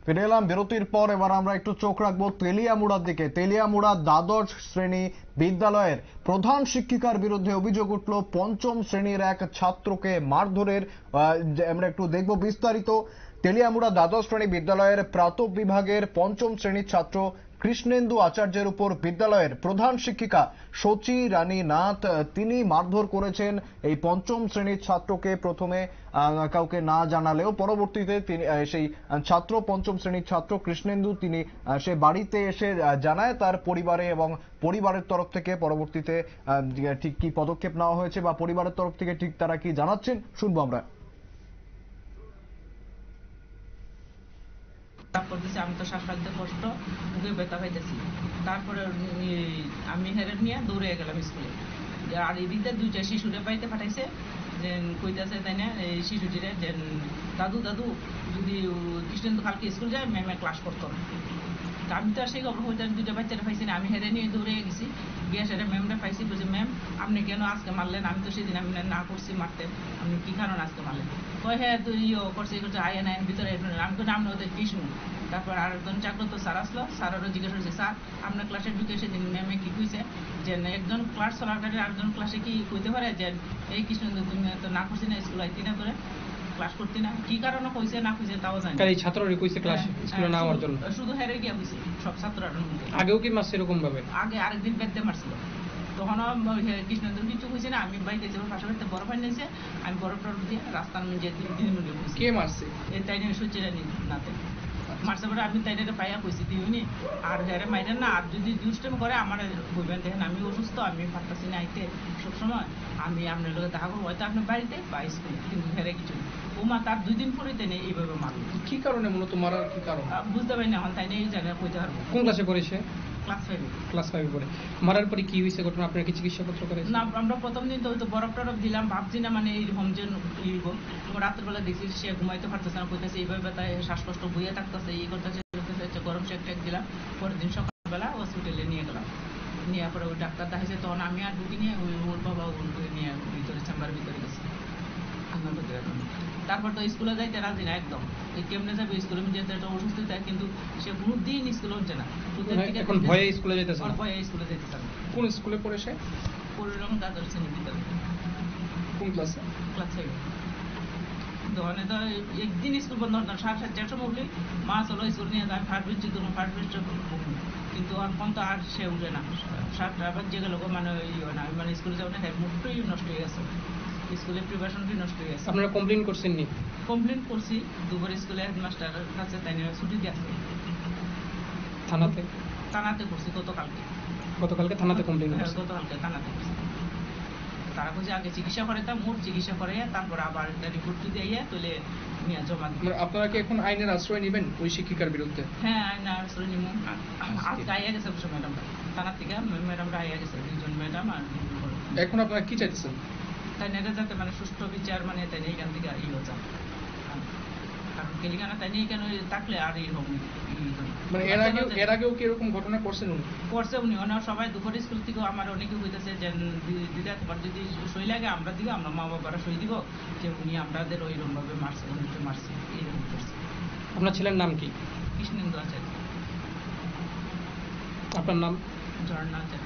ফিরে এলাম বিরতির পর। এবার আমরা একটু চোখ রাখবো তেলিয়ামুড়ার দিকে। তেলিয়ামুড়া দ্বাদশ শ্রেণী বিদ্যালয়ের প্রধান শিক্ষিকার বিরুদ্ধে অভিযোগ উঠল পঞ্চম শ্রেণীর এক ছাত্রকে মারধরের। আমরা একটু দেখবো বিস্তারিত। তেলিয়ামুড়া দ্বাদশ শ্রেণী বিদ্যালয়ের প্রাতঃ বিভাগের পঞ্চম শ্রেণীর ছাত্র কৃষ্ণেন্দু আচার্যের উপর বিদ্যালয়ের প্রধান শিক্ষিকা সচি রানী নাথ তিনি মারধর করেছেন এই পঞ্চম শ্রেণীর ছাত্রকে। প্রথমে কাউকে না জানালেও পরবর্তীতে তিনি সেই ছাত্র পঞ্চম শ্রেণীর ছাত্র কৃষ্ণেন্দু তিনি সে বাড়িতে এসে জানায় তার পরিবারে, এবং পরিবারের তরফ থেকে পরবর্তীতে ঠিক কি পদক্ষেপ নেওয়া হয়েছে বা পরিবারের তরফ থেকে ঠিক তারা কি জানাচ্ছেন শুনবো আমরা। আমি তো শ্বাস ফেলতে কষ্ট, বুকে ব্যথা পাইতেছি। তারপরে আমি হেরে নিয়ে দৌড়ে গেলাম স্কুলে। আর এদিকে দুইটা শিশুরে বাড়িতে পাঠাইছে, যে কইতেছে তাই না এই শিশুটিরে যে দাদু দাদু যদি কৃষ্ণেন্দু কালকে স্কুল যায় ম্যামে ক্লাস করতো না। আমি তো আর সেই খবর হইতে দুইটা বাচ্চারা পাইছি না, আমি হেরে নিয়ে দৌড়ে গেছি। গিয়ে সেটা ম্যামরা পাইছি, বলছি ম্যাম আপনি কেন আজকে মারলেন? আমি তো সেদিন আমি না করছি মারতে, আপনি কি কারণ আজকে মারলেন? কয় হ্যাঁ তুই করছে করছে আয় না ভিতরে। আমি তো নাম ওদের কৃষ্ণ। তারপর আরেকজন জাগ্রত স্যার আসলো, স্যারেরও জিজ্ঞাসা করছে স্যার আপনার ক্লাসে ঢুকে সেদিন ম্যামে কি কইছে যে একজন ক্লাস চলাকালীন আরেকজন ক্লাসে কি কইতে পারে যে এই কৃষ্ণেন্দু তুমি তো না করছি না স্কুল আইতি না করে ক্লাস করতে না, কি কারণে কইছে না কইছে তাও জানি। কারণ এই ছাত্ররা কইছে ক্লাস স্কুলে না হওয়ার জন্য শুধু হেরে গিয়া কইছে সব ছাত্ররা। আগেও কি মারছে এরকম ভাবে? আগে আরেকদিন বেদতে মারছিল, তখন কৃষ্ণেন্দুর কিছু কইছে না। আমি বাইতে যাবো পাশাপাশি বরফ নিয়েছে, আমি বরফটা দিয়ে রাস্তার মধ্যে কে মারছে? এই তাই সুচিরা নাতে মারছে পরে আমি তাই পাইয়া কইছি দিওনি আর হেরে মাইরেন না। আর যদি দুষ্টামি করে আমার বলবেন দেখেন আমি অসুস্থ, আমি পারতাছি না আইতে সবসময়, আমি আপনার লোক দেখা করবো হয়তো আপনার বাড়িতে বা স্কুলে, কিন্তু হেরে কিছু ও মা তার 2 দিন পরে তাই এইভাবে মারল। কি কারণে মূলত মারার কি কারণ বুঝতে পারি না এখন, তাই এই জায়গায় কইতে পারবো। কোন ক্লাসে পড়েছে? ক্লাস 5 পড়ে। মারার পরে কি হয়েছে ঘটনা? আপনার কি চিকিৎসাপত্র করে? না আমরা প্রথম দিন তো বরফ টরফ দিলাম, ভাবছি না মানে এইরকম যে রাত্রেবেলা দেখছি সে ঘুমাইতে পারতেছে না, কইতেছে এইভাবে তাই শ্বাসকষ্ট বইয়ে থাকতেছে, এই করতেছে গরম শেক টেক দিলাম। পরের দিন সকালবেলা হসপিটালে নিয়ে গেলাম, নিয়ে পরে ওই ডাক্তার দেখাইছে, তখন আমি আর ঢুকি নিয়ে ওর বাবা নিয়ে ভিতরে চেম্বারের ভিতরে গেছে। তারপর তো স্কুলে যাইতে রাজি না একদম, কেমনে যাবে স্কুলে যেতে একটা অসুস্থ থাকে, কিন্তু সে কোনো দিন স্কুলে হচ্ছে না। এখন ভয়ে স্কুলে যেতেছে না? ভয়ে স্কুলে যেতেছে না। কোন স্কুলে পড়ে সে? পরিরম দ্বাদশ শ্রেণী বিদ্যালয়। কোন ক্লাসে? ক্লাস 7। দোকানে তো একদিন স্কুল বন্ধ হতাম, 7:30 সময় উঠলে মা চলো স্কুল নিয়ে যান, ফার্স্ট বেঞ্চে ধরুন, ফার্স্ট বেঞ্চে কিন্তু এখন তো আর সে উঠে না। 7টা বাজে গেল মানে হয় না, মানে স্কুলে যাবো না, মুডটাই নষ্ট হয়ে গেছে, স্কুলের প্রিপারেশনটাই নষ্ট হয়ে গেছে। আপনারা কমপ্লেন করছেন নি? কমপ্লেন করছি দুবার স্কুলে, হেডমাস্টারের কাছে, তাই নিয়ে ছুটি দিয়ে আসছে। থানাতে করছি গতকালকে থানাতে কমপ্লেন? গতকালকে থানাতে করছি। তারা বলছে আগে চিকিৎসা করে তা মোট চিকিৎসা করে তারপর আবার রিপোর্ট যদি আইয়া তাহলে নিয়ে জমা দিই। আপনারা কি এখন আইনের আশ্রয় নেবেন ওই শিক্ষিকার বিরুদ্ধে? হ্যাঁ আইনের আশ্রয় নিব। আজকে আইয়া গেছে ম্যাডাম, থানা থেকে ম্যাডামরা আইয়া গেছে, 2জন ম্যাডাম আর। এখন আপনারা কি চাইতেছেন? তাই না যাতে মানে সুষ্ঠু বিচার মানে তাই নিয়ে এখান থেকে ইয়ে যায়, কারণ কেলিখানা তাই নিয়ে কেন থাকলে আর এরকম মানে এর আগেও কি এরকম ঘটনা করছেন উনি? করছে উনি, সবাই দুপুর স্কুল থেকে আমার অনেকে হইতেছে যে দিদা তোমার যদি সই লাগে আমরা দিব, আমরা মা বাবারা সই দিব যে উনি আমাদের ওইরকম ভাবে মারছে, উনিকে মারছে, এইরকম করছে। আপনার ছেলের নাম কি? কৃষ্ণেন্দু আচার্য। আপনার নাম? ঝর্ণা আচার্য।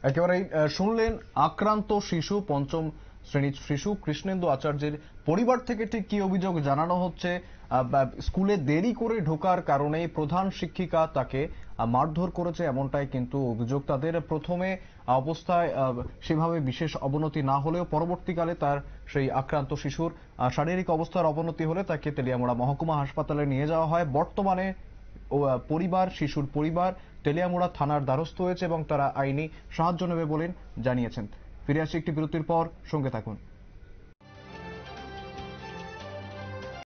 একেবারেই শুনলেন আক্রান্ত শিশু পঞ্চম শ্রেণীর শিশু কৃষ্ণেন্দু আচার্যের পরিবার থেকে ঠিক কি অভিযোগ জানানো হচ্ছে। স্কুলে দেরি করে ঢোকার কারণে প্রধান শিক্ষিকা তাকে মারধর করেছে, এমনটাই কিন্তু অভিযোগ তাদের। প্রথমে অবস্থায় সেভাবে বিশেষ অবনতি না হলেও পরবর্তীকালে তার সেই আক্রান্ত শিশুর শারীরিক অবস্থার অবনতি হলে তাকে তেলিয়ামুড়া মহকুমা হাসপাতালে নিয়ে যাওয়া হয়। বর্তমানে শিশুর পরিবার তেলিয়ামুড়া থানার দ্বারস্থ হয়েছে এবং তারা আইনি সাহায্য নেবে বলে জানিয়েছেন। ফিরে আসছি একটি বিরতির পর, সঙ্গে থাকুন।